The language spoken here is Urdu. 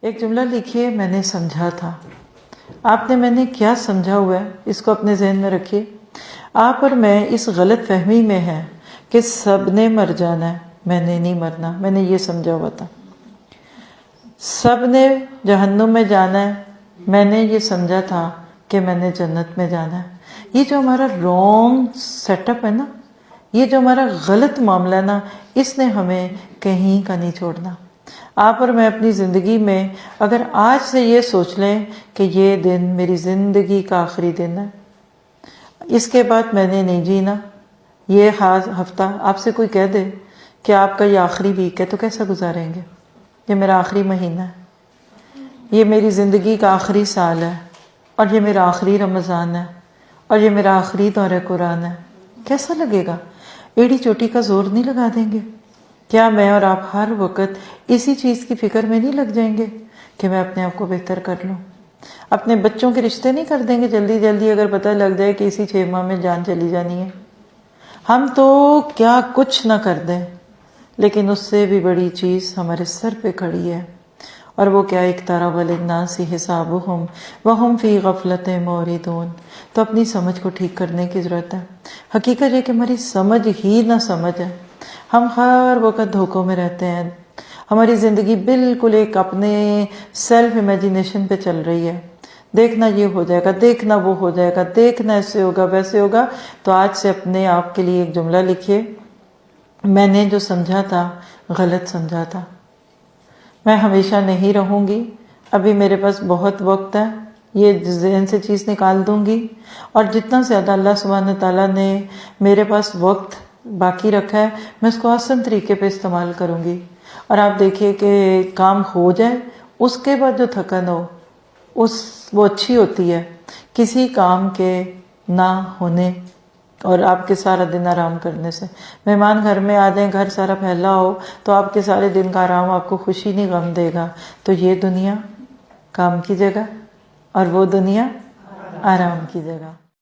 ایک جملہ لکھیے، میں نے سمجھا تھا. آپ نے میں نے کیا سمجھا ہوا ہے اس کو اپنے ذہن میں رکھیے. آپ اور میں اس غلط فہمی میں ہیں کہ سب نے مر جانا ہے، میں نے نہیں مرنا. میں نے یہ سمجھا ہوا تھا. سب نے جہنم میں جانا ہے، میں نے یہ سمجھا تھا کہ میں نے جنت میں جانا ہے. یہ جو ہمارا رانگ سیٹ اپ ہے نا، یہ جو ہمارا غلط معاملہ ہے نا، اس نے ہمیں کہیں کا نہیں چھوڑنا. آپ اور میں اپنی زندگی میں اگر آج سے یہ سوچ لیں کہ یہ دن میری زندگی کا آخری دن ہے، اس کے بعد میں نے نہیں جینا. یہ خاص ہفتہ آپ سے کوئی کہہ دے کہ آپ کا یہ آخری ویک ہے تو کیسا گزاریں گے؟ یہ میرا آخری مہینہ ہے، یہ میری زندگی کا آخری سال ہے، اور یہ میرا آخری رمضان ہے، اور یہ میرا آخری دورہ قرآن ہے. کیسا لگے گا؟ ایڑی چوٹی کا زور نہیں لگا دیں گے؟ کیا میں اور آپ ہر وقت اسی چیز کی فکر میں نہیں لگ جائیں گے کہ میں اپنے آپ کو بہتر کر لوں؟ اپنے بچوں کے رشتے نہیں کر دیں گے جلدی جلدی اگر پتہ لگ جائے کہ اسی 6 ماہ میں جان چلی جانی ہے؟ ہم تو کیا کچھ نہ کر دیں، لیکن اس سے بھی بڑی چیز ہمارے سر پہ کھڑی ہے، اور وہ کیا؟ اقترب للناس حسابهم وهم فی غفلۃ معرضون. تو اپنی سمجھ کو ٹھیک کرنے کی ضرورت ہے. حقیقت یہ کہ ہماری سمجھ ہی نہ سمجھ ہے. ہم ہر وقت دھوکوں میں رہتے ہیں. ہماری زندگی بالکل ایک اپنے سیلف امیجینیشن پہ چل رہی ہے. دیکھنا یہ ہو جائے گا، دیکھنا وہ ہو جائے گا، دیکھنا ایسے ہوگا ویسے ہوگا. تو آج سے اپنے آپ کے لیے ایک جملہ لکھیے، میں نے جو سمجھا تھا غلط سمجھا تھا. میں ہمیشہ نہیں رہوں گی، ابھی میرے پاس بہت وقت ہے، یہ ذہن سے چیز نکال دوں گی، اور جتنا زیادہ اللہ سبحانہ تعالیٰ نے میرے پاس وقت باقی رکھا ہے میں اس کو آسان طریقے پہ استعمال کروں گی. اور آپ دیکھیے کہ کام ہو جائے، اس کے بعد جو تھکن ہو وہ اچھی ہوتی ہے کسی کام کے نہ ہونے اور آپ کے سارا دن آرام کرنے سے. مہمان گھر میں آ جائیں، گھر سارا پھیلا ہو، تو آپ کے سارے دن کا آرام آپ کو خوشی نہیں غم دے گا. تو یہ دنیا کام کی جگہ اور وہ دنیا آرام کی جگہ.